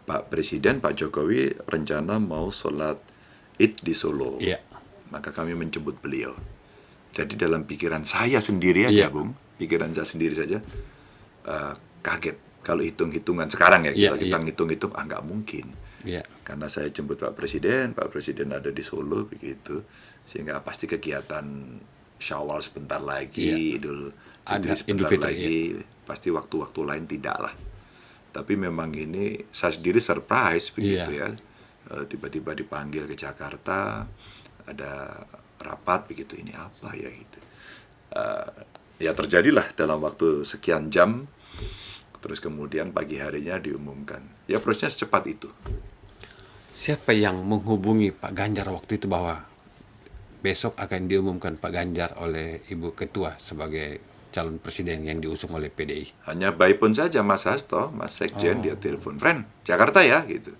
Pak Presiden, Pak Jokowi rencana mau sholat Id di Solo. Iya. Maka kami menjemput beliau. Jadi dalam pikiran saya sendiri aja, Iya. Bung, pikiran saya sendiri saja, kaget. Kalau hitung-hitungan sekarang ya, Iya. kita Iya. ngitung-hitung, nggak mungkin. Iya. Karena saya jemput Pak Presiden ada di Solo, begitu. Sehingga pasti kegiatan Syawal sebentar Iya. lagi, Idul Fitri Ada Idul sebentar Fitri. Iya. lagi, pasti waktu-waktu lain tidak lah. Tapi memang ini saya sendiri surprise begitu Iya. ya. Tiba-tiba dipanggil ke Jakarta, ada rapat begitu, ini apa ya gitu. Ya terjadilah dalam waktu sekian jam, terus kemudian pagi harinya diumumkan. Ya prosesnya secepat itu. Siapa yang menghubungi Pak Ganjar waktu itu bahwa besok akan diumumkan Pak Ganjar oleh Ibu Ketua sebagai calon presiden yang diusung oleh PDI? Hanya by phone saja Mas Hasto, Mas Sekjen, dia telepon, "Friend, Jakarta ya?" gitu.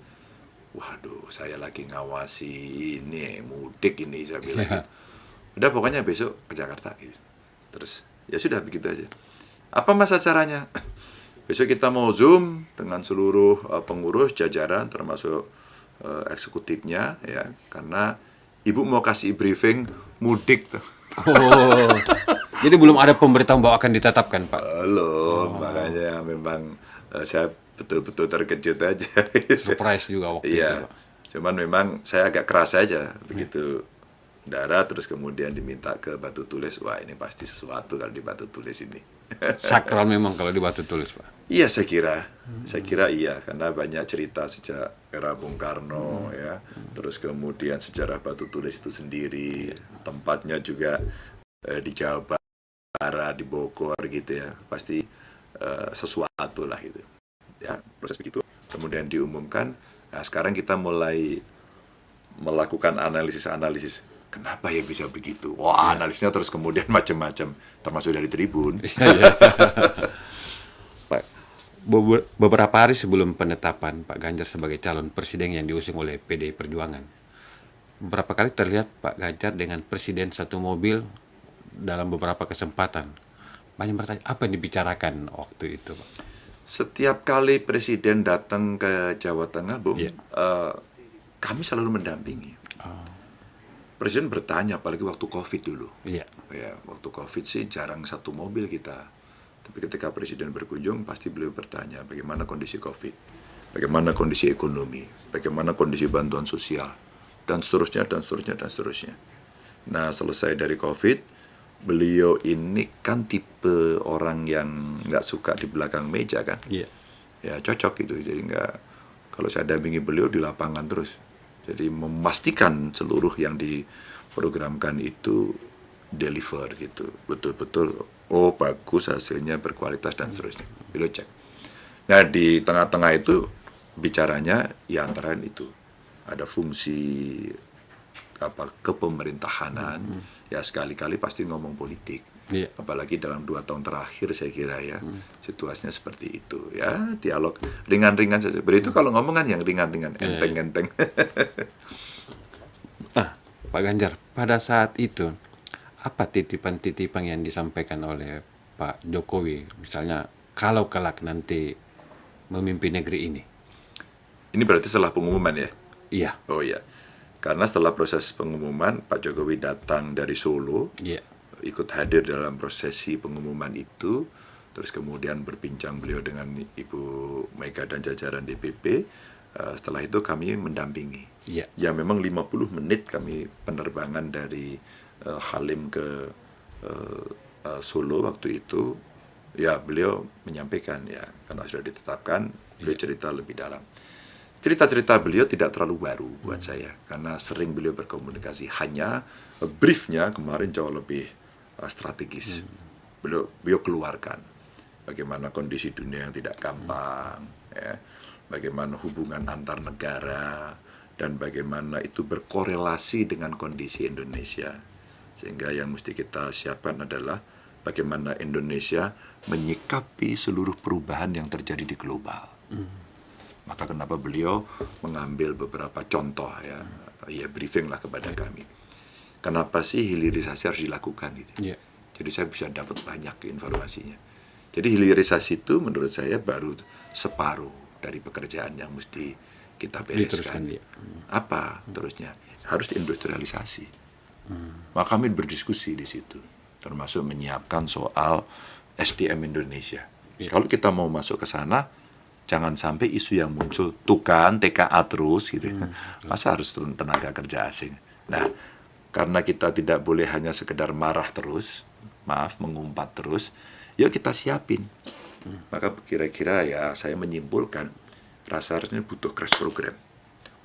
Waduh, saya lagi ngawasi ini, mudik ini, saya bilang gitu. Udah pokoknya besok ke Jakarta gitu. Terus, ya sudah begitu aja. Apa Mas acaranya? Besok kita mau Zoom dengan seluruh pengurus jajaran termasuk eksekutifnya ya, karena Ibu mau kasih briefing mudik tuh. Oh, jadi belum ada pemberitahuan bahwa akan ditetapkan, Pak? Belum, makanya memang saya betul-betul terkejut aja. Surprise juga waktu itu, Iya, Pak. cuman memang saya agak keras aja begitu darat terus kemudian diminta ke Batu Tulis. Wah, ini pasti sesuatu kalau di Batu Tulis ini. Sakral memang kalau di Batu Tulis, Pak. Iya, saya kira iya karena banyak cerita sejak era Bung Karno ya, terus kemudian sejarah Batu Tulis itu sendiri, tempatnya juga di Jawa Barat, di Bogor gitu ya, pasti sesuatu lah gitu. Ya, proses begitu. Kemudian diumumkan. Nah, sekarang kita mulai melakukan analisis-analisis. Kenapa ya bisa begitu? Wah, analisisnya terus kemudian macam-macam, termasuk dari Tribun. Pak, beberapa hari sebelum penetapan Pak Ganjar sebagai calon presiden yang diusung oleh PDI Perjuangan, beberapa kali terlihat Pak Ganjar dengan presiden satu mobil dalam beberapa kesempatan. Banyak bertanya, apa yang dibicarakan waktu itu, Pak? Setiap kali Presiden datang ke Jawa Tengah, Bung, Iya. kami selalu mendampingi. Presiden bertanya, apalagi waktu COVID dulu. Iya. Ya, waktu COVID sih jarang satu mobil kita. Tapi ketika Presiden berkunjung, pasti beliau bertanya bagaimana kondisi COVID, bagaimana kondisi ekonomi, bagaimana kondisi bantuan sosial, dan seterusnya, dan seterusnya, dan seterusnya. Nah, selesai dari COVID, beliau ini kan tipe orang yang nggak suka di belakang meja kan. Iya. Ya cocok gitu, jadi nggak, kalau saya dampingi beliau di lapangan terus. Jadi memastikan seluruh yang diprogramkan itu deliver gitu, betul-betul oh bagus hasilnya berkualitas dan seterusnya. Beliau cek. Nah di tengah-tengah itu bicaranya ya antara itu ada fungsi apa kepemerintahanan ya sekali-kali pasti ngomong politik. Iya. Apalagi dalam 2 tahun terakhir saya kira ya situasinya seperti itu ya, dialog ringan-ringan saja. Beritu kalau ngomong kan yang ringan-ringan, enteng-enteng. Ah, Pak Ganjar, pada saat itu apa titipan-titipan yang disampaikan oleh Pak Jokowi, misalnya kalau kelak nanti memimpin negeri ini? Ini berarti setelah pengumuman ya? Iya. Oh iya, karena setelah proses pengumuman Pak Jokowi datang dari Solo, Iya. ikut hadir dalam prosesi pengumuman itu, terus kemudian berbincang beliau dengan Ibu Mega dan jajaran DPP. Setelah itu kami mendampingi. Iya. Ya memang 50 menit kami penerbangan dari Halim ke Solo waktu itu. Ya beliau menyampaikan ya karena sudah ditetapkan, beliau cerita lebih dalam. Cerita-cerita beliau tidak terlalu baru buat saya karena sering beliau berkomunikasi. Hanya briefnya kemarin jauh lebih strategis. Beliau keluarkan bagaimana kondisi dunia yang tidak gampang, ya, bagaimana hubungan antar negara dan bagaimana itu berkorelasi dengan kondisi Indonesia. Sehingga yang mesti kita siapkan adalah bagaimana Indonesia menyikapi seluruh perubahan yang terjadi di global. Maka kenapa beliau mengambil beberapa contoh ya briefing lah kepada kami. Kenapa sih hilirisasi harus dilakukan gitu. Iya. Jadi saya bisa dapat banyak informasinya. Jadi hilirisasi itu menurut saya baru separuh. dari pekerjaan yang mesti kita Diteruskan bereskan. dia. Apa terusnya? Harus diindustrialisasi. Maka kami berdiskusi di situ, termasuk menyiapkan soal SDM Indonesia. Iya. Kalau kita mau masuk ke sana, jangan sampai isu yang muncul tuh kan TKA terus gitu. Masa harus tenaga kerja asing. Nah, karena kita tidak boleh hanya sekedar marah terus, mengumpat terus, yuk kita siapin. Maka kira-kira ya saya menyimpulkan rasanya butuh crash program,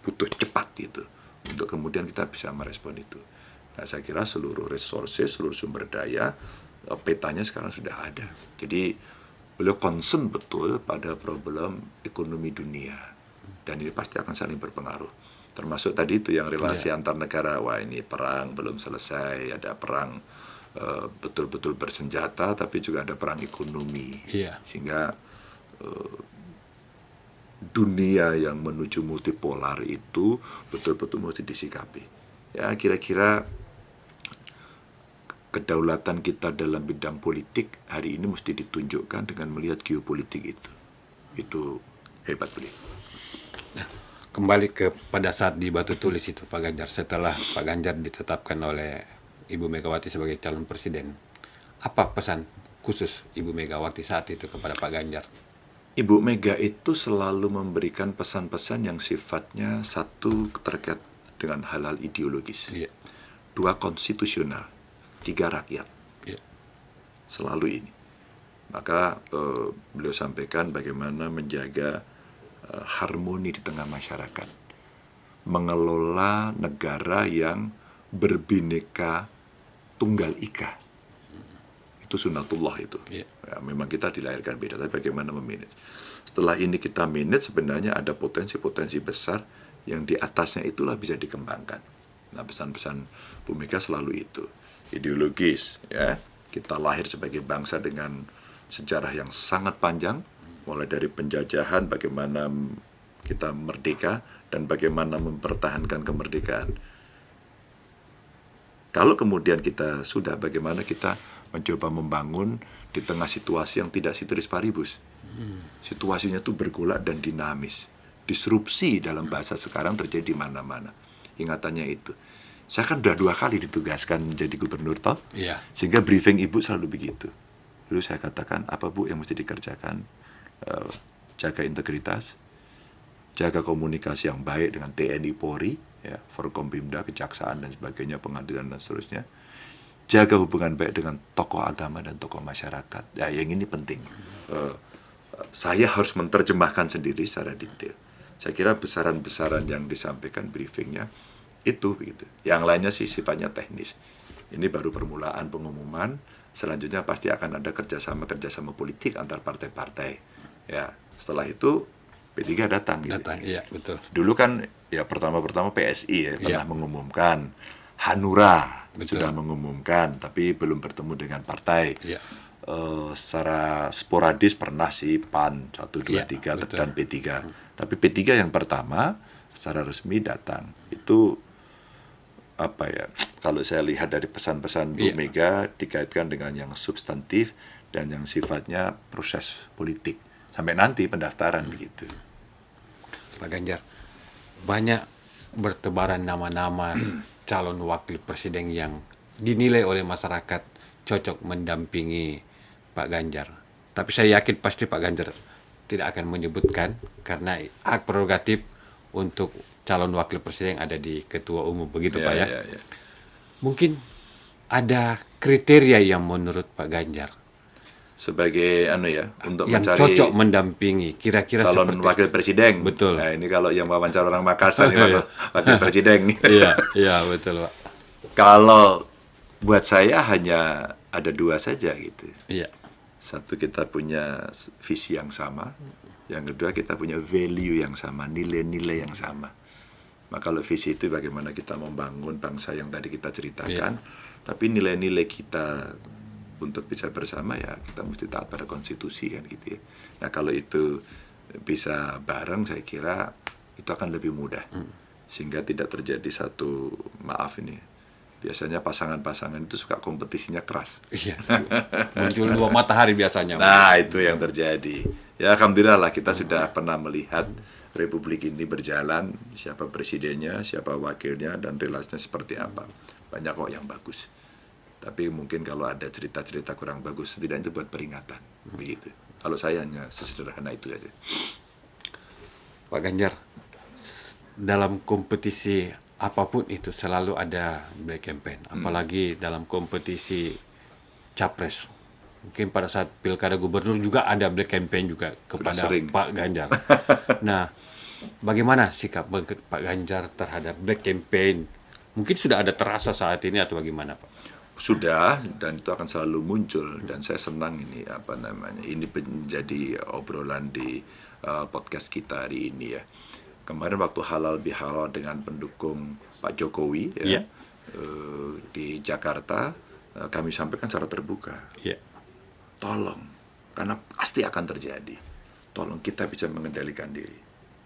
butuh cepat gitu, untuk kemudian kita bisa merespon itu. Nah, saya kira seluruh resources, seluruh sumber daya, petanya sekarang sudah ada. Jadi beliau concern betul pada problem ekonomi dunia, dan ini pasti akan saling berpengaruh. Termasuk tadi itu yang relasi antar negara. Wah, ini perang belum selesai, ada perang betul-betul bersenjata, tapi juga ada perang ekonomi. Iya. Sehingga dunia yang menuju multipolar itu betul-betul mesti disikapi. Ya, kira-kira kedaulatan kita dalam bidang politik hari ini mesti ditunjukkan dengan melihat geopolitik itu. Itu hebat beliau. Kembali ke pada saat di Batu Tulis itu Pak Ganjar, setelah Pak Ganjar ditetapkan oleh Ibu Megawati sebagai calon presiden, apa pesan khusus Ibu Megawati saat itu kepada Pak Ganjar? Ibu Mega itu selalu memberikan pesan-pesan yang sifatnya satu terkait dengan hal-hal ideologis, Iya. dua konstitusional, tiga rakyat. Iya. Selalu ini. Maka beliau sampaikan bagaimana menjaga harmoni di tengah masyarakat, mengelola negara yang berbineka tunggal ika. Itu sunatullah itu. Iya. Ya, memang kita dilahirkan beda, tapi bagaimana memanage. Setelah ini kita manage, sebenarnya ada potensi-potensi besar yang di atasnya itulah bisa dikembangkan. Nah, pesan-pesan Bu Mega selalu itu. Ideologis, ya. Kita lahir sebagai bangsa dengan sejarah yang sangat panjang, mulai dari penjajahan, bagaimana kita merdeka, dan bagaimana mempertahankan kemerdekaan. Kalau kemudian kita sudah, bagaimana kita mencoba membangun di tengah situasi yang tidak ceteris paribus. Situasinya itu bergolak dan dinamis. Disrupsi dalam bahasa sekarang terjadi di mana-mana. Ingatannya itu. Saya kan sudah 2 kali ditugaskan menjadi gubernur toh. Iya. Sehingga briefing Ibu selalu begitu. Dulu saya katakan, apa Bu yang mesti dikerjakan? Jaga integritas, jaga komunikasi yang baik dengan TNI Polri, ya, Forkompimda, Kejaksaan dan sebagainya, pengadilan dan seterusnya. Jaga hubungan baik dengan tokoh agama dan tokoh masyarakat. Ya, yang ini penting. Saya harus menerjemahkan sendiri secara detail. Saya kira besaran-besaran yang disampaikan briefingnya itu begitu. Yang lainnya sih sifatnya teknis. Ini baru permulaan pengumuman. Selanjutnya pasti akan ada kerjasama politik antar partai-partai. Ya, setelah itu P3 datang gitu. Datang, iya, betul. Dulu kan ya pertama-pertama PSI ya pernah Iya. mengumumkan, Hanura Betul. sudah mengumumkan, tapi belum bertemu dengan partai. Iya. Secara sporadis pernah sih PAN 1, 2, Iya, 3 betul. dan P3. Tapi P3 yang pertama secara resmi datang. Itu apa ya? Kalau saya lihat dari pesan-pesan Bu Iya. Mega dikaitkan dengan yang substantif dan yang sifatnya proses politik sampai nanti pendaftaran begitu. Pak Ganjar, banyak bertebaran nama-nama calon wakil presiden yang dinilai oleh masyarakat cocok mendampingi Pak Ganjar. Tapi saya yakin pasti Pak Ganjar tidak akan menyebutkan karena hak prerogatif untuk calon wakil presiden ada di ketua umum, begitu Pak ya. Ya. Mungkin ada kriteria yang menurut Pak Ganjar Sebagai untuk yang mencari cocok mendampingi kira-kira calon seperti wakil presiden. Betul. Nah, ini kalau yang wawancara orang Makassar ini wakil presiden. Iya betul Pak. Kalau buat saya hanya ada 2 saja gitu. Iya. Satu, kita punya visi yang sama. Yang kedua, kita punya value yang sama, nilai-nilai yang sama. Maka kalau visi itu bagaimana kita membangun bangsa yang tadi kita ceritakan, tapi nilai-nilai kita untuk bisa bersama ya kita mesti taat pada konstitusi kan gitu ya. Nah, kalau itu bisa bareng, saya kira itu akan lebih mudah. Sehingga tidak terjadi satu, maaf ini, biasanya pasangan-pasangan itu suka kompetisinya keras. Iya. Muncul dua matahari biasanya. Nah, itu yang terjadi. Ya, alhamdulillah lah kita sudah pernah melihat Republik ini berjalan, siapa presidennya, siapa wakilnya, dan relasinya seperti apa. Banyak kok yang bagus. Tapi mungkin kalau ada cerita-cerita kurang bagus, setidaknya itu buat peringatan. Begitu. Kalau saya hanya sesederhana itu aja. Pak Ganjar, dalam kompetisi apapun itu selalu ada black campaign, apalagi dalam kompetisi capres. Mungkin pada saat pilkada gubernur juga ada black campaign juga kepada Pak Ganjar. Nah, bagaimana sikap Pak Ganjar terhadap black campaign? Mungkin sudah ada terasa saat ini atau bagaimana, Pak? Sudah, dan itu akan selalu muncul, dan saya senang ini ini menjadi obrolan di podcast kita hari ini ya. Kemarin waktu halal bihalal dengan pendukung Pak Jokowi ya, di Jakarta, kami sampaikan secara terbuka. Tolong, karena pasti akan terjadi. Tolong kita bisa mengendalikan diri.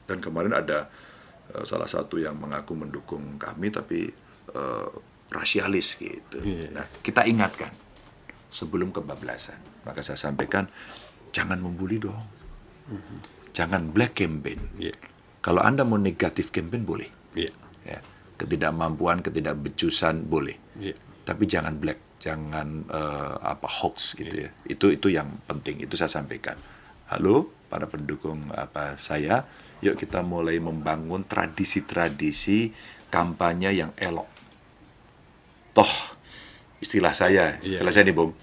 Dan kemarin ada salah satu yang mengaku mendukung kami, tapi rasialis gitu. Nah, kita ingatkan sebelum kebablasan. Maka saya sampaikan, jangan membuli dong. Jangan black campaign. Kalau Anda mau negatif campaign boleh. Ya, ketidakmampuan, ketidakbecusan boleh. Tapi jangan black, jangan hoax gitu ya. Itu yang penting, itu saya sampaikan. Halo para pendukung saya, yuk kita mulai membangun tradisi-tradisi kampanye yang elok. Toh istilah saya nih Bung.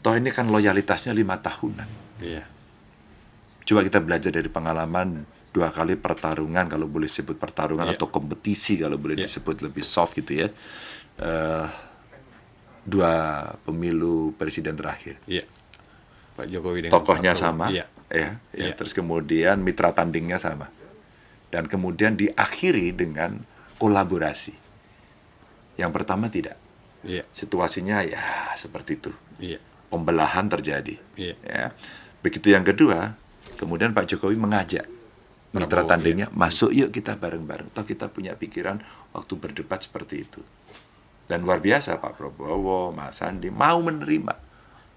Toh ini kan loyalitasnya 5 tahunan. Coba kita belajar dari pengalaman 2 kali pertarungan, kalau boleh disebut pertarungan, atau kompetisi kalau boleh disebut lebih soft gitu ya. 2 pemilu presiden terakhir. Pak Jokowi dengan tokohnya sama, terus kemudian mitra tandingnya sama, dan kemudian diakhiri dengan kolaborasi. Yang pertama tidak, situasinya ya seperti itu, pembelahan terjadi. Ya. Begitu yang kedua, kemudian Pak Jokowi mengajak mitra tandingnya masuk, yuk kita bareng-bareng. Toh kita punya pikiran waktu berdebat seperti itu. Dan luar biasa Pak Prabowo, Mas Sandi mau menerima,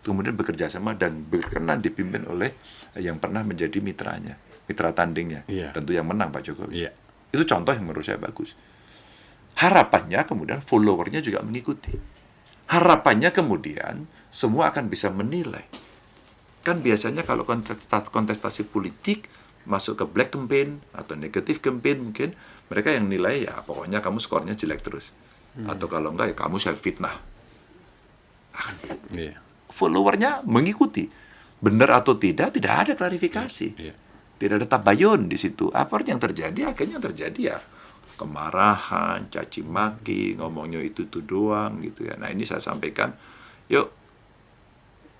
kemudian bekerja sama dan berkenan dipimpin oleh yang pernah menjadi mitranya, mitra tandingnya. Tentu yang menang Pak Jokowi. Itu contoh yang menurut saya bagus. Harapannya kemudian followernya juga mengikuti. Harapannya kemudian semua akan bisa menilai. Kan biasanya kalau kontestasi politik masuk ke black campaign atau negatif campaign, mungkin mereka yang nilai ya pokoknya kamu skornya jelek terus. Atau kalau enggak ya kamu self fitnah. Followernya mengikuti. Benar atau tidak ada klarifikasi. Tidak ada tabayun di situ. Apa yang terjadi? Akhirnya terjadi ya kemarahan, caci maki, ngomongnya itu doang gitu ya. Nah, ini saya sampaikan, yuk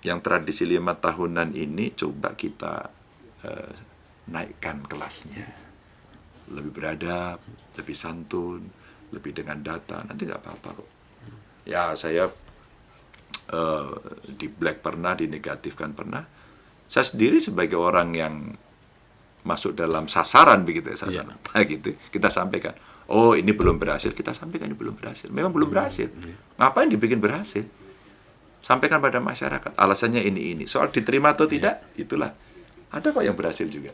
yang tradisi 5 tahunan ini coba kita naikkan kelasnya. Lebih beradab, lebih santun, lebih dengan data, nanti nggak apa-apa kok. Ya, saya di black pernah, di negatif kan pernah. Saya sendiri sebagai orang yang masuk dalam sasaran begitu ya, sasaran. Gitu, kita sampaikan, oh ini belum berhasil, kita sampaikan ini belum berhasil. Memang belum berhasil. Ngapain dibikin berhasil? Sampaikan pada masyarakat, alasannya ini. Soal diterima atau tidak, itulah. Ada kok yang berhasil juga.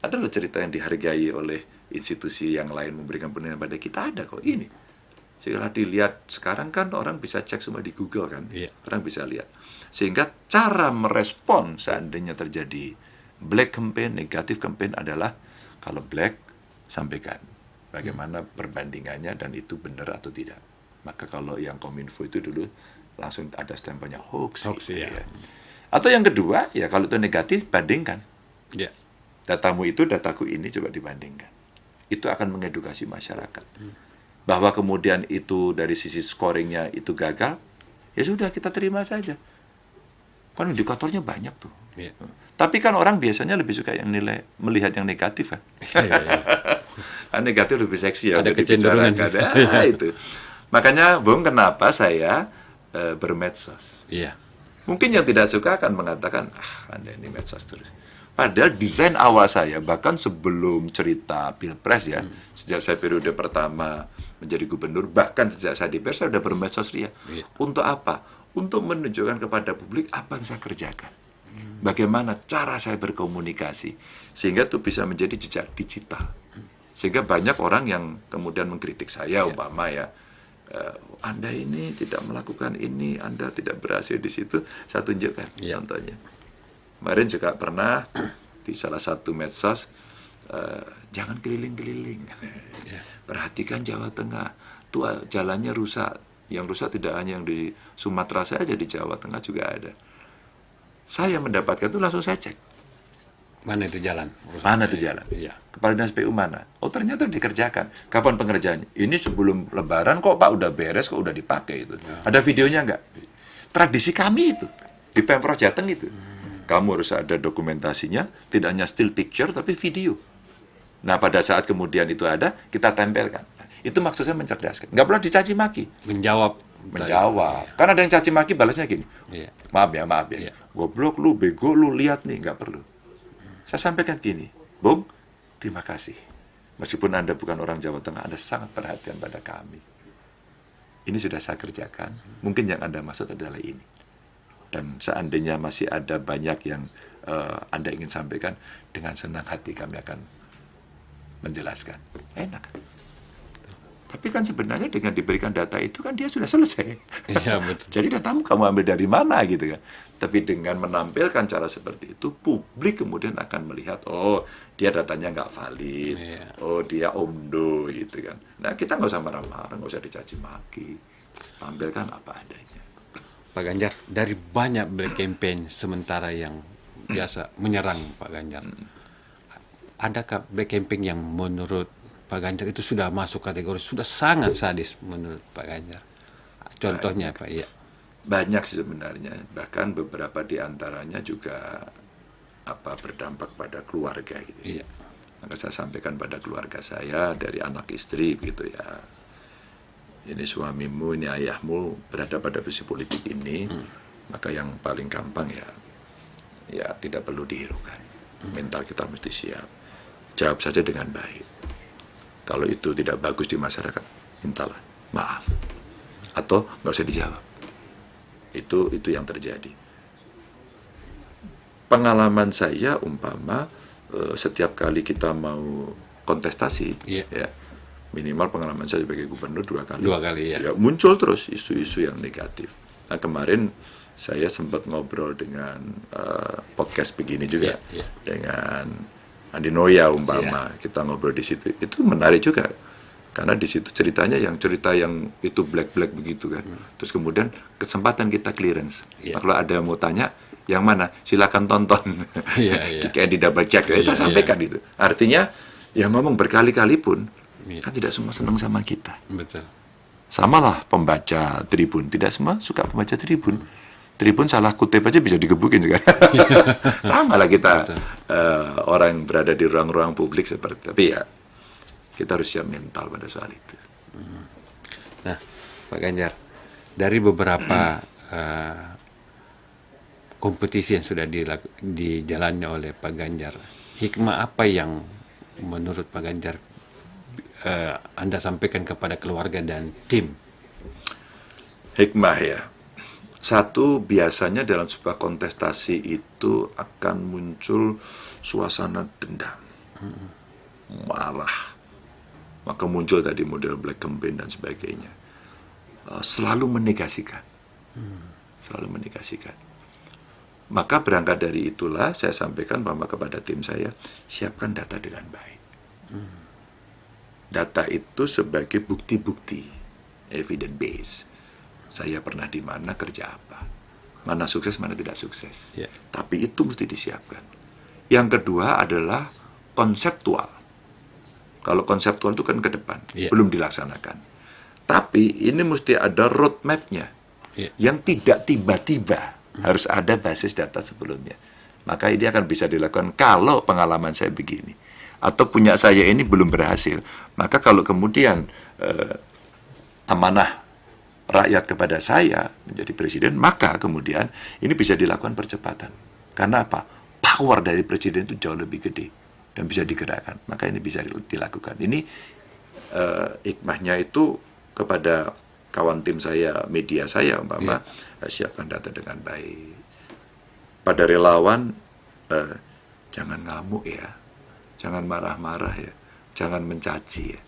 Ada loh cerita yang dihargai oleh institusi yang lain memberikan penilaian pada kita, ada kok ini. Setelah dilihat, sekarang kan orang bisa cek semua di Google kan. Orang bisa lihat. Sehingga cara merespon seandainya terjadi black campaign, negatif campaign adalah kalau black, sampaikan bagaimana perbandingannya dan itu benar atau tidak. Maka kalau yang Kominfo itu dulu langsung ada stempelnya hoax gitu, ya. Atau yang kedua, ya kalau itu negatif, bandingkan. Datamu itu, dataku ini, coba dibandingkan. Itu akan mengedukasi masyarakat. Bahwa kemudian itu dari sisi scoringnya itu gagal, ya sudah kita terima saja. Kan indikatornya banyak tuh. Tapi kan orang biasanya lebih suka yang melihat yang negatif kan. Kan negatif lebih seksi ya. Ada kecenderungan. Itu. Makanya, Bung, kenapa saya bermedsos? Mungkin yang tidak suka akan mengatakan, Anda ini medsos terus. Padahal desain awal saya, bahkan sebelum cerita Pilpres ya, sejak saya periode pertama menjadi gubernur, bahkan sejak saya di PR, saya sudah bermedsos ria. Iya. Untuk apa? Untuk menunjukkan kepada publik apa yang saya kerjakan. Bagaimana cara saya berkomunikasi. Sehingga itu bisa menjadi jejak digital. Sehingga banyak orang yang kemudian mengkritik saya, umpama ya, Anda ini tidak melakukan ini, Anda tidak berhasil di situ, saya tunjukkan contohnya. Kemarin juga pernah di salah satu medsos, jangan keliling-keliling, perhatikan Jawa Tengah, tuh jalannya rusak. Yang rusak tidak hanya yang di Sumatera saja, di Jawa Tengah juga ada. Saya mendapatkan itu langsung saya cek. Mana itu jalan? Mana itu jalan? Iya. Kepala Dinas PU mana? Oh ternyata dikerjakan. Kapan pengerjaannya? Ini sebelum Lebaran kok Pak udah beres, kok udah dipakai itu. Ada videonya nggak? Tradisi kami itu di Pemprov Jateng itu. Kamu harus ada dokumentasinya, tidak hanya still picture tapi video. Nah pada saat kemudian itu ada, kita tempelkan. Nah, itu maksudnya mencerdaskan. Nggak pernah dicaci maki. Menjawab. Kan ada yang caci maki balasnya gini. Iya. Maaf ya. Iya. Goblok lu, bego lu, lihat nih, nggak perlu. Saya sampaikan gini, Bung, terima kasih. Meskipun Anda bukan orang Jawa Tengah, Anda sangat perhatian pada kami. Ini sudah saya kerjakan. Mungkin yang Anda maksud adalah ini. Dan seandainya masih ada banyak yang Anda ingin sampaikan, dengan senang hati kami akan menjelaskan. Enak. Tapi kan sebenarnya dengan diberikan data itu kan dia sudah selesai. Iya, betul. Jadi datamu kamu ambil dari mana gitu kan. Tapi dengan menampilkan cara seperti itu, publik kemudian akan melihat, oh dia datanya nggak valid, oh dia omdo gitu kan. Nah kita nggak usah marah-marah, nggak usah dicaci maki, tampilkan apa adanya. Pak Ganjar, dari banyak black campaign sementara yang biasa menyerang Pak Ganjar, adakah black campaign yang menurut Pak Ganjar itu sudah masuk kategori, sudah sangat sadis menurut Pak Ganjar? Contohnya Pak, iya. Banyak sih sebenarnya, bahkan beberapa di antaranya juga berdampak pada keluarga gitu. Iya. Maka saya sampaikan pada keluarga saya, dari anak istri gitu ya. Ini suamimu, ini ayahmu berada pada posisi politik ini, maka yang paling gampang ya tidak perlu dihiraukan. Mental kita mesti siap. Jawab saja dengan baik. Kalau itu tidak bagus di masyarakat, mintalah maaf. Atau nggak usah dijawab. Itu yang terjadi. Pengalaman saya umpama setiap kali kita mau kontestasi, ya, minimal pengalaman saya sebagai gubernur 2 kali. 2 kali ya. Muncul terus isu-isu yang negatif. Nah kemarin saya sempat ngobrol dengan podcast begini juga dengan Andi Noya umpama, kita ngobrol di situ. Itu menarik juga. Karena di situ cerita yang itu black begitu kan. Terus kemudian kesempatan kita clearance. Nah, kalau ada yang mau tanya, yang mana? Silakan tonton. Kayak di double check. Saya sampaikan itu. Artinya, yang ngomong berkali-kali pun, kan tidak semua senang sama kita. Betul. Samalah pembaca Tribun. Tidak semua suka pembaca Tribun. Tribun salah kutip aja bisa digebukin juga. Sama lah kita orang yang berada di ruang-ruang publik seperti. Tapi ya, kita harus siap mental pada soal itu. Nah, Pak Ganjar, dari beberapa kompetisi yang sudah dijalani oleh Pak Ganjar, hikmah apa yang menurut Pak Ganjar Anda sampaikan kepada keluarga dan tim? Hikmah ya. Satu, biasanya dalam sebuah kontestasi itu akan muncul suasana dendam, marah. Maka muncul tadi model black campaign dan sebagainya. Selalu menegasikan. Maka berangkat dari itulah saya sampaikan bahwa kepada tim saya, siapkan data dengan baik. Data itu sebagai bukti-bukti, evidence base. Saya pernah di mana, kerja apa. Mana sukses, mana tidak sukses. Tapi itu mesti disiapkan. Yang kedua adalah konseptual. Kalau konseptual itu kan ke depan, belum dilaksanakan. Tapi ini mesti ada roadmap-nya. Yang tidak tiba-tiba, harus ada basis data sebelumnya. Maka ini akan bisa dilakukan kalau pengalaman saya begini. Atau punya saya ini belum berhasil. Maka kalau kemudian amanah rakyat kepada saya menjadi presiden, maka kemudian ini bisa dilakukan percepatan. Karena apa? Power dari presiden itu jauh lebih gede dan bisa digerakkan. Maka ini bisa dilakukan. Ini hikmahnya itu kepada kawan tim saya, media saya umpama, siapkan data dengan baik. Pada relawan, jangan ngamuk ya, jangan marah-marah ya, jangan mencaci ya.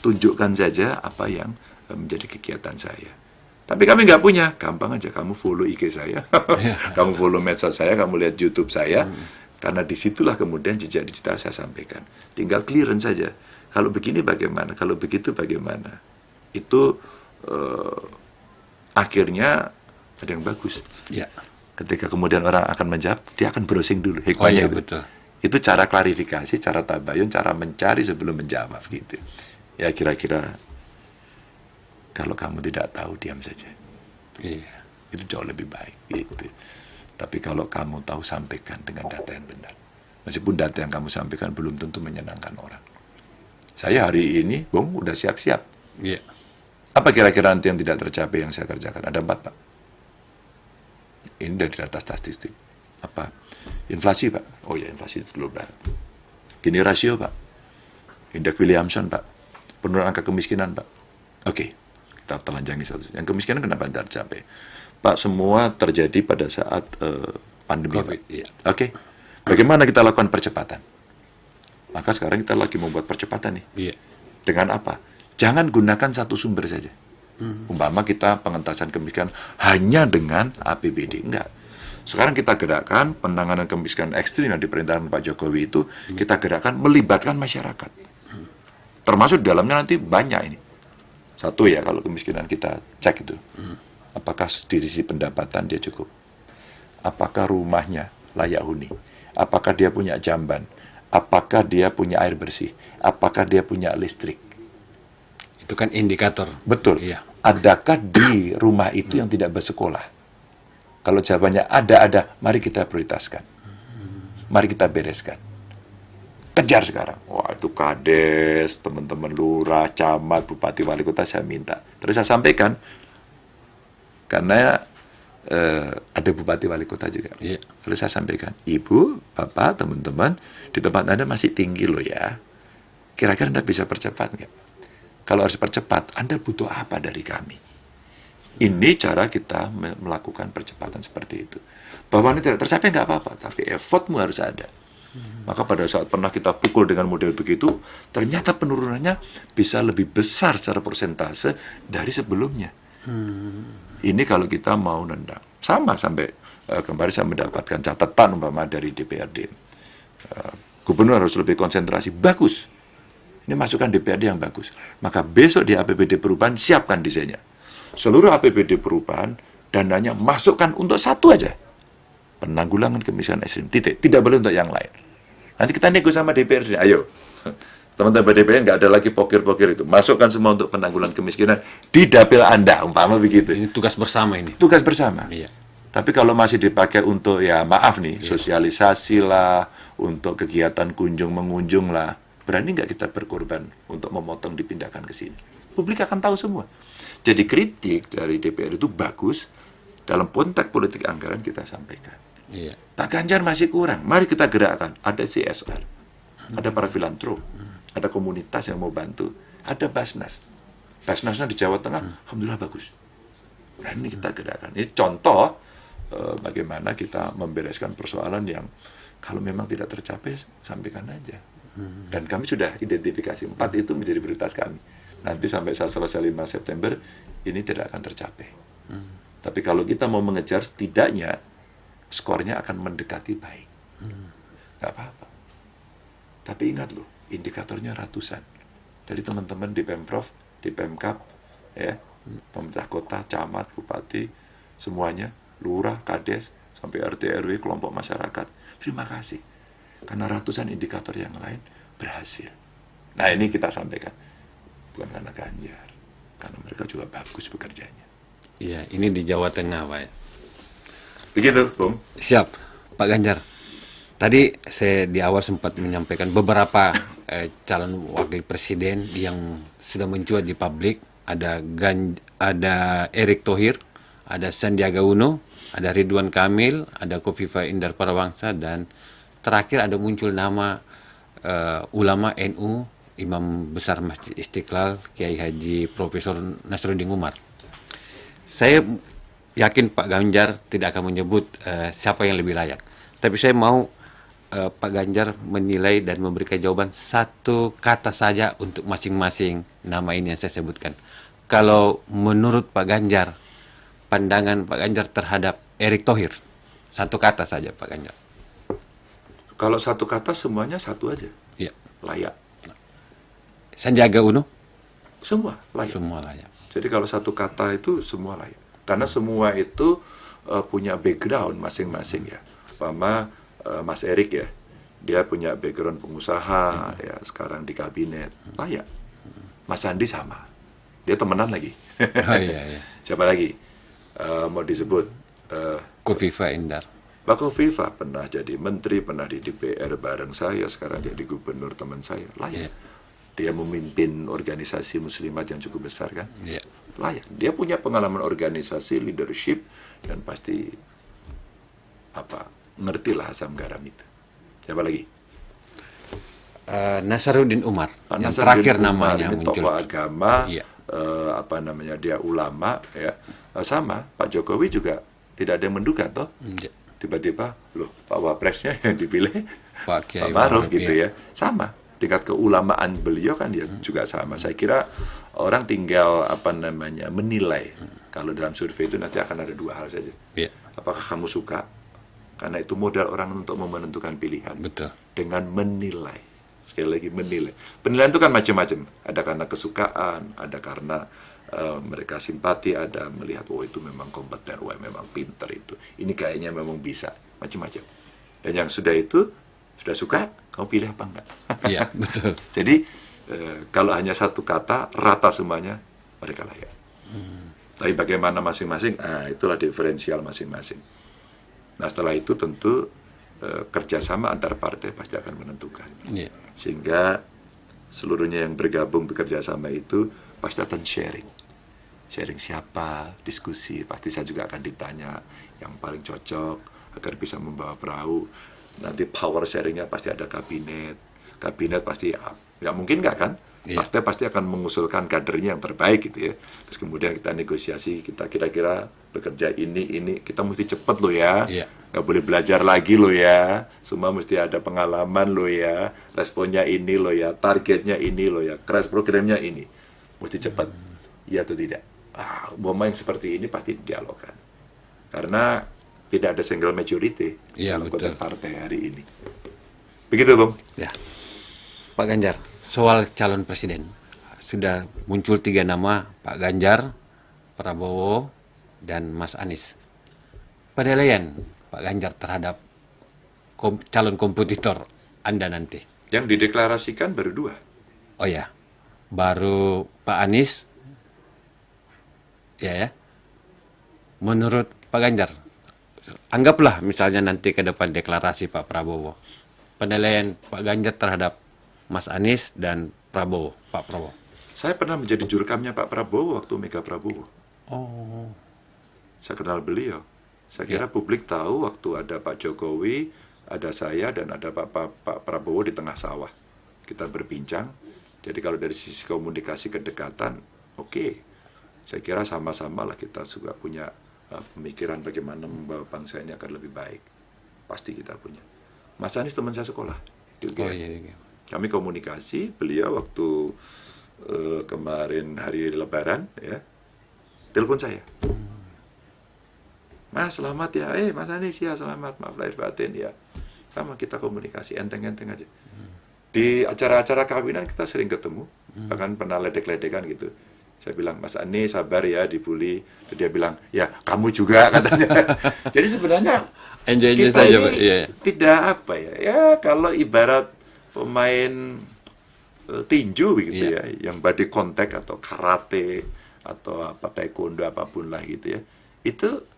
Tunjukkan saja apa yang menjadi kegiatan saya. Tapi kami nggak punya, gampang aja, kamu follow IG saya, kamu follow medsos saya, kamu lihat YouTube saya, karena disitulah kemudian jejak digital saya sampaikan. Tinggal clearance saja. Kalau begini bagaimana, kalau begitu bagaimana. Itu akhirnya ada yang bagus. Ya. Ketika kemudian orang akan menjawab, dia akan browsing dulu. Oh iya, Itu. betul. Itu cara klarifikasi, cara tabayun, cara mencari sebelum menjawab gitu. Ya kira-kira kalau kamu tidak tahu, diam saja. Iya. Itu jauh lebih baik gitu. Tapi kalau kamu tahu, sampaikan dengan data yang benar. Meskipun data yang kamu sampaikan belum tentu menyenangkan orang. Saya hari ini, Bung, udah siap-siap. Iya. Apa kira-kira nanti yang tidak tercapai yang saya kerjakan? Ada 4, Pak. Ini dari data statistik. Apa? Inflasi, Pak. Oh ya, inflasi global. Gini rasio, Pak. Indeks Williamson, Pak. Penurunan angka kemiskinan, Pak. Oke, kita telanjangi satu. Yang kemiskinan kenapa tidak tercapai? Pak, semua terjadi pada saat pandemi, COVID, Pak. iya. Oke. Bagaimana kita lakukan percepatan? Maka sekarang kita lagi membuat percepatan nih. Iya. Dengan apa? Jangan gunakan satu sumber saja. Umpama kita pengentasan kemiskinan hanya dengan APBD. Enggak. Sekarang kita gerakkan penanganan kemiskinan ekstrim yang diperintahkan Pak Jokowi itu, kita gerakkan melibatkan masyarakat. Termasuk di dalamnya nanti banyak ini. Satu ya, kalau kemiskinan kita cek itu. Apakah dari sisi pendapatan dia cukup? Apakah rumahnya layak huni? Apakah dia punya jamban? Apakah dia punya air bersih? Apakah dia punya listrik? Itu kan indikator. Betul. Iya. Adakah di rumah itu yang tidak bersekolah? Kalau jawabannya ada, mari kita prioritaskan. Mari kita bereskan. Kejar sekarang. Wah, itu kades, teman-teman lurah, camat, bupati, wali kota saya minta. Terus saya sampaikan, karena ada bupati wali kota juga. Iya. Terus saya sampaikan, Ibu, Bapak, teman-teman, di tempat Anda masih tinggi loh ya. Kira-kira Anda bisa percepat nggak? Kalau harus percepat, Anda butuh apa dari kami? Ini cara kita melakukan percepatan seperti itu. Bahwa ini tidak tercapai nggak apa-apa, tapi effortmu harus ada. Maka pada saat pernah kita pukul dengan model begitu, ternyata penurunannya bisa lebih besar secara persentase dari sebelumnya. Ini kalau kita mau nendang. Sama sampai kemarin saya mendapatkan catatan umpama dari DPRD. Gubernur harus lebih konsentrasi. Bagus. Ini masukan DPRD yang bagus. Maka besok di APBD perubahan siapkan desainnya. Seluruh APBD perubahan dananya masukkan untuk satu aja. Penanggulangan kemiskinan ekstrim. Titik. Tidak boleh untuk yang lain. Nanti kita nego sama DPRD. Ayo. Teman-teman DPR nggak ada lagi pokir-pokir itu. Masukkan semua untuk penanggulangan kemiskinan di dapil Anda. Umpama begitu. Ini tugas bersama ini. Tugas bersama. Iya. Tapi kalau masih dipakai untuk, ya maaf nih, sosialisasi lah, untuk kegiatan kunjung-mengunjung lah, berani nggak kita berkorban untuk memotong dipindahkan ke sini? Publik akan tahu semua. Jadi kritik dari DPR itu bagus, dalam konteks politik anggaran kita sampaikan. Iya. Pak Ganjar masih kurang, mari kita gerakkan. Ada CSR, ada para filantrop, ada komunitas yang mau bantu, ada Basnas. Basnasnya di Jawa Tengah, alhamdulillah bagus. Berani kita gerakkan. Ini contoh bagaimana kita membereskan persoalan yang kalau memang tidak tercapai, sampaikan aja. Dan kami sudah identifikasi 4 itu menjadi prioritas kami. Nanti sampai saat selesai 5 September, ini tidak akan tercapai. Tapi kalau kita mau mengejar, setidaknya skornya akan mendekati baik. Nggak apa-apa. Tapi ingat loh, indikatornya ratusan. Dari teman-teman di Pemprov, di Pemkap, ya, pemerintah kota, camat, bupati, semuanya, lurah, kades, sampai RT RW, kelompok masyarakat. Terima kasih. Karena ratusan indikator yang lain berhasil. Nah, ini kita sampaikan. Bukan karena Ganjar. Karena mereka juga bagus bekerjanya. Iya, ini di Jawa Tengah, Pak. Begitu, Bung. Siap, Pak Ganjar. Tadi saya di awal sempat menyampaikan beberapa calon wakil presiden yang sudah mencuat di publik. Ada Erick Thohir, ada Sandiaga Uno, ada Ridwan Kamil, ada Kofifa Indar Parawansa, dan terakhir ada muncul nama ulama NU Imam Besar Masjid Istiqlal, Kiai Haji Profesor Nasruddin Umar. Saya yakin Pak Ganjar tidak akan menyebut siapa yang lebih layak. Tapi saya mau Pak Ganjar menilai dan memberikan jawaban satu kata saja untuk masing-masing nama ini yang saya sebutkan. Kalau menurut Pak Ganjar, pandangan Pak Ganjar terhadap Erick Thohir, satu kata saja Pak Ganjar. Kalau satu kata semuanya satu aja, Ya. layak. Sandiaga Uno, Semua layak. semua layak. Jadi kalau satu kata itu semua layak. Karena semua itu punya background masing-masing ya. Umpama Mas Erik ya, dia punya background pengusaha ya, sekarang di kabinet, layak. Mas Sandi sama, dia temenan lagi. Oh iya, iya. Siapa lagi mau disebut? Kofifa Indar. Pak Kofifa pernah jadi menteri, pernah di DPR bareng saya, sekarang jadi gubernur teman saya, layak. Dia memimpin organisasi muslimat yang cukup besar kan, Iya. layak. Dia punya pengalaman organisasi, leadership, dan pasti ngertilah asam garam itu. Siapa lagi? Nasaruddin Umar, Pak yang Nasaruddin terakhir Umar namanya ini muncul. tokoh agama, Iya. dia ulama ya. Sama Pak Jokowi juga tidak ada yang menduga toh. Iya. Tiba-tiba loh Pak Wapresnya yang dipilih Pak Kiai Maruf Maruf, gitu iya. ya. Sama tingkat keulamaan beliau kan dia juga sama. Saya kira orang tinggal menilai. Kalau dalam survei itu nanti akan ada dua hal saja. Iya. Apakah kamu suka? Karena itu modal orang untuk menentukan pilihan. Betul. Dengan menilai. Sekali lagi menilai. Penilaian itu kan macam-macam. Ada karena kesukaan, ada karena mereka simpati, ada melihat itu memang kompeten, memang pinter itu. Ini kayaknya memang bisa, macam-macam. Dan yang sudah itu, sudah suka, kamu pilih apa enggak? Iya, betul. Jadi kalau hanya satu kata, rata semuanya, mereka layak. Tapi bagaimana masing-masing, itulah diferensial masing-masing. Nah setelah itu tentu kerjasama antar partai pasti akan menentukan. Iya. Sehingga seluruhnya yang bergabung bekerja sama itu pasti akan sharing. Sharing siapa, diskusi, pasti saya juga akan ditanya yang paling cocok agar bisa membawa perahu. Nanti power sharingnya pasti ada kabinet. Kabinet pasti, ya mungkin nggak kan? Iya. Partai pasti akan mengusulkan kadernya yang terbaik gitu ya. Terus kemudian kita negosiasi, kita kira-kira bekerja ini, kita mesti cepat loh ya. Iya. Nggak boleh belajar lagi loh ya. Semua mesti ada pengalaman loh ya. Responnya ini loh ya. Targetnya ini loh ya. Crash programnya ini. Mesti cepat. Iya atau tidak? Umpama yang seperti ini pasti dialogkan. Karena tidak ada single majority Iya, dalam betul. konteks partai hari ini. Begitu, Bung? Ya. Pak Ganjar, soal calon presiden. Sudah muncul 3 nama, Pak Ganjar, Prabowo, dan Mas Anies. Penilaian Pak Ganjar terhadap calon kompetitor Anda nanti. Yang dideklarasikan baru 2. Oh ya, baru Pak Anies, ya. Menurut Pak Ganjar, anggaplah misalnya nanti ke depan deklarasi Pak Prabowo. Penilaian Pak Ganjar terhadap Mas Anies dan Prabowo, Pak Prabowo. Saya pernah menjadi jurukamnya Pak Prabowo waktu Mega Prabowo. Oh, Saya kenal beliau. Saya kira publik tahu waktu ada Pak Jokowi, ada saya, dan ada Pak Prabowo di tengah sawah. Kita berbincang. Jadi kalau dari sisi komunikasi kedekatan, oke. Saya kira sama-sama lah kita juga punya pemikiran bagaimana membawa bangsa ini agar lebih baik. Pasti kita punya. Mas Anies teman saya sekolah di UGM. oh iya. Kami komunikasi, beliau waktu kemarin hari Lebaran, ya, telepon saya. Mas, selamat ya. Mas Anies ya, selamat. Maaf lahir batin ya. Sama kita komunikasi, enteng-enteng aja. Di acara-acara kawinan kita sering ketemu, bahkan pernah ledek-ledekan gitu. Saya bilang, Mas Anies sabar ya, dibully. Terus dia bilang, ya kamu juga katanya. Jadi sebenarnya Enjoy kita saja, ini Pak. Iya. tidak apa ya. Ya kalau ibarat pemain tinju gitu Iya. ya, yang body contact atau karate atau taekwondo apapun lah gitu ya. Itu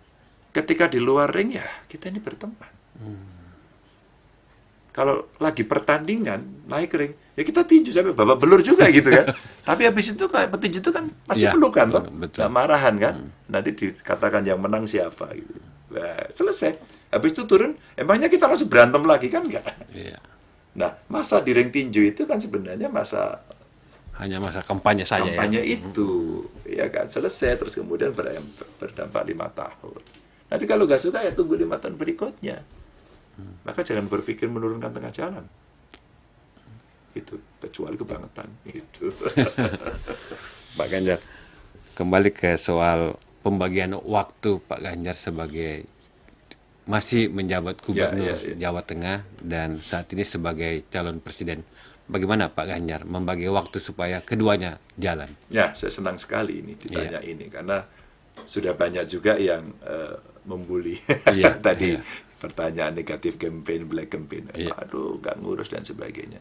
ketika di luar ring ya kita ini berteman. Kalau lagi pertandingan naik ring ya kita tinju sampai babak belur juga gitu kan. Tapi habis itu kayak petinju itu kan pasti Iya, pelukan toh, betul. nggak marahan kan. Nanti dikatakan yang menang siapa gitu. Nah, selesai. Habis itu turun, emangnya kita langsung berantem lagi kan enggak? Iya. Nah, masa di ring tinju itu kan sebenarnya masa Hanya masa kampanye saja ya. kampanye itu, ya kan, selesai terus kemudian berdampak 5 tahun. Nanti kalau nggak suka ya tunggu 5 tahun berikutnya. Maka jangan berpikir menurunkan tengah jalan. Itu kecuali kebangetan itu. Pak Ganjar, kembali ke soal pembagian waktu Pak Ganjar sebagai masih menjabat gubernur Ya. Jawa Tengah dan saat ini sebagai calon presiden. Bagaimana Pak Ganjar membagi waktu supaya keduanya jalan? Ya, saya senang sekali ini ditanya ini karena sudah banyak juga yang membuli Iya, tadi iya. pertanyaan negatif campaign, black campaign. Iya. Aduh, nggak ngurus dan sebagainya.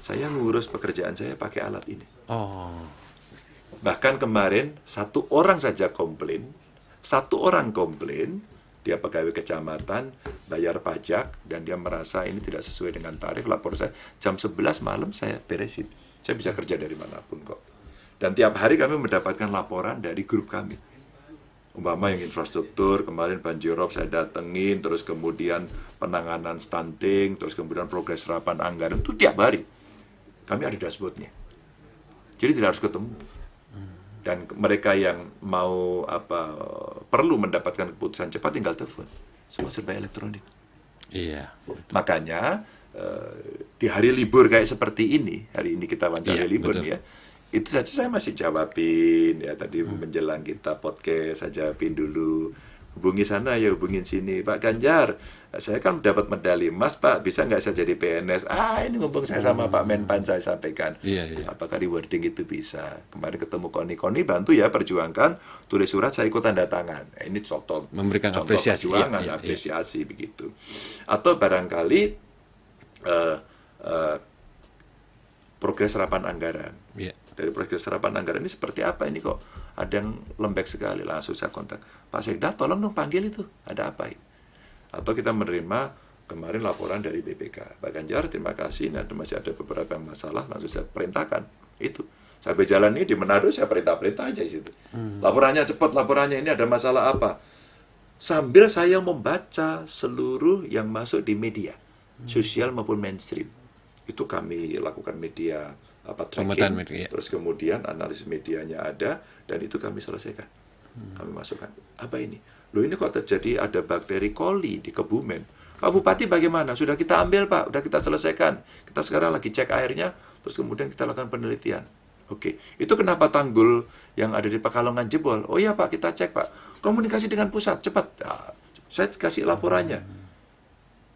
Saya ngurus pekerjaan saya pakai alat ini. Oh, Bahkan kemarin satu orang komplain, dia pegawai kecamatan, bayar pajak, dan dia merasa ini tidak sesuai dengan tarif, lapor saya, jam 11 malam saya beresin. Saya bisa kerja dari manapun kok. Dan tiap hari kami mendapatkan laporan dari grup kami. Umpama yang infrastruktur, kemarin banjirop saya datengin, terus kemudian penanganan stunting, terus kemudian progres serapan anggaran, itu tiap hari. Kami ada dashboardnya. Jadi tidak harus ketemu. Dan mereka yang mau perlu mendapatkan keputusan cepat tinggal telepon. Semua serba elektronik. iya. Makanya di hari libur kayak seperti ini, hari ini kita wawancara Iya, libur betul. nih ya. Itu saja saya masih jawabin ya tadi menjelang kita podcast saya jawabin dulu. Hubungi sana ya, hubungin sini. Pak Ganjar, saya kan dapat medali emas, Pak. Bisa nggak saya jadi PNS? Ini ngomong saya sama Pak Menpan saya sampaikan. Iya, iya. Apakah rewarding itu bisa? Kemarin ketemu Koni bantu ya perjuangkan, tulis surat saya ikut tanda tangan. Ini contoh Memberikan contoh apresiasi, perjuangan, iya, iya, iya. apresiasi begitu. Atau barangkali progres serapan anggaran. Iya. Dari progres serapan anggaran ini seperti apa ini kok ada yang lembek sekali, langsung saya kontak Pak Sekda, tolong dong panggil itu, ada apa ini? Atau kita menerima kemarin laporan dari BPK, Pak Ganjar terima kasih, nah masih ada beberapa masalah, langsung saya perintahkan itu. Sampai jalan ini di Manado saya perintah aja di situ. Laporannya cepat, laporannya ini ada masalah apa? Sambil saya membaca seluruh yang masuk di media, sosial maupun mainstream. Itu kami lakukan media Pemetaan tracking, media, ya. terus kemudian analisis medianya ada, dan itu kami selesaikan. Kami masukkan, apa ini? Loh ini kok terjadi ada bakteri coli di Kebumen. Pak Bupati bagaimana? Sudah kita ambil Pak, sudah kita selesaikan. Kita sekarang lagi cek airnya, terus kemudian kita lakukan penelitian. Oke, itu kenapa tanggul yang ada di Pekalongan jebol? Oh iya Pak, kita cek Pak. Komunikasi dengan pusat, cepat. Nah, saya kasih laporannya.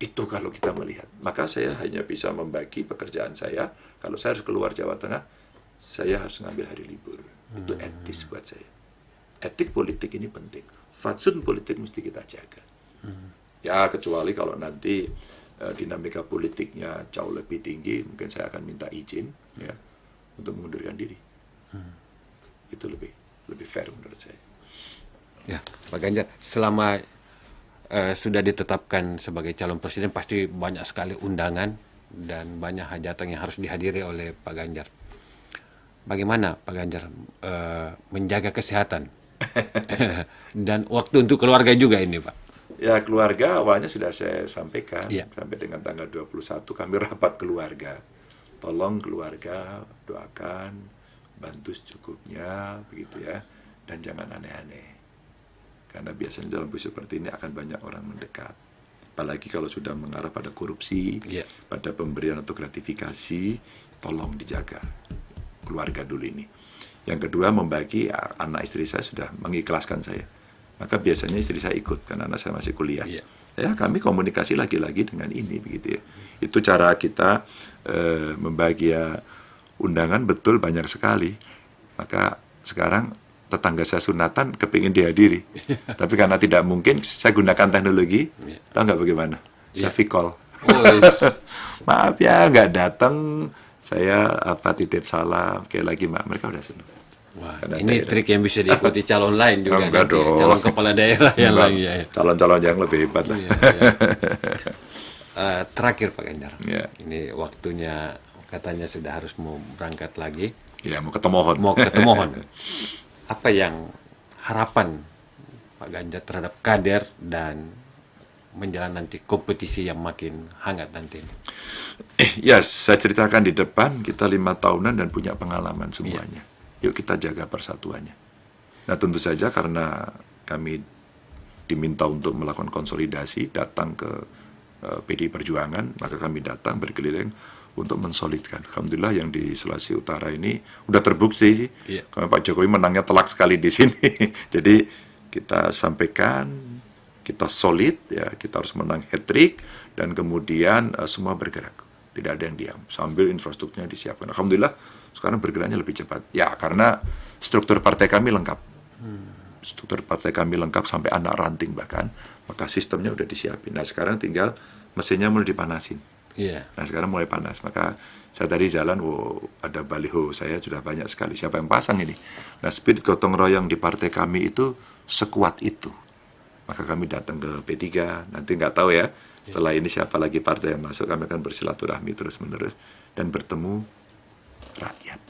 Itu kalau kita melihat. Maka saya hanya bisa membagi pekerjaan saya. Kalau saya harus keluar Jawa Tengah, saya harus ngambil hari libur. Itu etis buat saya. Etik politik ini penting. Fatsun politik mesti kita jaga. Ya, kecuali kalau nanti dinamika politiknya jauh lebih tinggi, mungkin saya akan minta izin ya untuk mengundurkan diri. Itu lebih fair menurut saya. Ya, Pak Ganjar, selama sudah ditetapkan sebagai calon presiden, pasti banyak sekali undangan dan banyak hajatan yang harus dihadiri oleh Pak Ganjar. Bagaimana Pak Ganjar menjaga kesehatan dan waktu untuk keluarga juga ini, Pak? Ya, keluarga awalnya sudah saya sampaikan. Iya. Sampai dengan tanggal 21 kami rapat keluarga. Tolong keluarga doakan, bantu secukupnya, begitu ya. Dan jangan aneh-aneh. Karena biasanya dalam posisi seperti ini akan banyak orang mendekat. Apalagi kalau sudah mengarah pada korupsi, Iya. pada pemberian atau gratifikasi, tolong dijaga keluarga dulu ini. Yang kedua, membagi anak istri saya sudah mengikhlaskan saya. Maka biasanya istri saya ikut, karena anak saya masih kuliah. Iya. Ya, kami komunikasi lagi-lagi dengan ini, begitu ya. Itu cara kita membagi undangan betul banyak sekali. Maka sekarang tetangga saya sunatan kepingin dihadiri. Tapi karena tidak mungkin, saya gunakan teknologi. Tahu nggak bagaimana? Saya video call. Maaf ya, nggak datang. Saya titip salam. Kayak lagi, mereka udah senang. Wah, Karena ini daerah. trik yang bisa diikuti calon lain juga. Enggak nanti, dong. calon kepala daerah yang Enggak, lain. Ya. calon-calon yang lebih hebat lah. Iya, iya. Terakhir Pak Ganjar, Iya. ini waktunya katanya sudah harus mau berangkat lagi, Ya, mau ketemohon. mau ketemohon. Apa yang harapan Pak Ganjar terhadap kader dan menjalani nanti kompetisi yang makin hangat nanti? Ya, saya ceritakan di depan, kita 5 tahunan dan punya pengalaman semuanya. Yuk kita jaga persatuannya. Nah, tentu saja karena kami diminta untuk melakukan konsolidasi, datang ke PDI Perjuangan, maka kami datang berkeliling untuk mensolidkan. Alhamdulillah yang di Sulawesi Utara ini udah terbukti, karena Pak Jokowi menangnya telak sekali di sini. Jadi kita sampaikan, kita solid, ya kita harus menang hat-trick, dan kemudian semua bergerak. Tidak ada yang diam, sambil infrastrukturnya disiapkan. Alhamdulillah sekarang bergeraknya lebih cepat. Ya, karena struktur partai kami lengkap. Struktur partai kami lengkap sampai anak ranting bahkan, maka sistemnya udah disiapin. Nah, sekarang tinggal mesinnya mulai dipanasin. Nah, sekarang mulai panas. Maka saya tadi jalan, ada baliho saya sudah banyak sekali. Siapa yang pasang ini? Nah, spirit gotong royong di partai kami itu sekuat itu. Maka kami datang ke P3, nanti nggak tahu ya, setelah ini siapa lagi partai yang masuk, kami akan bersilaturahmi terus-menerus dan bertemu rakyat.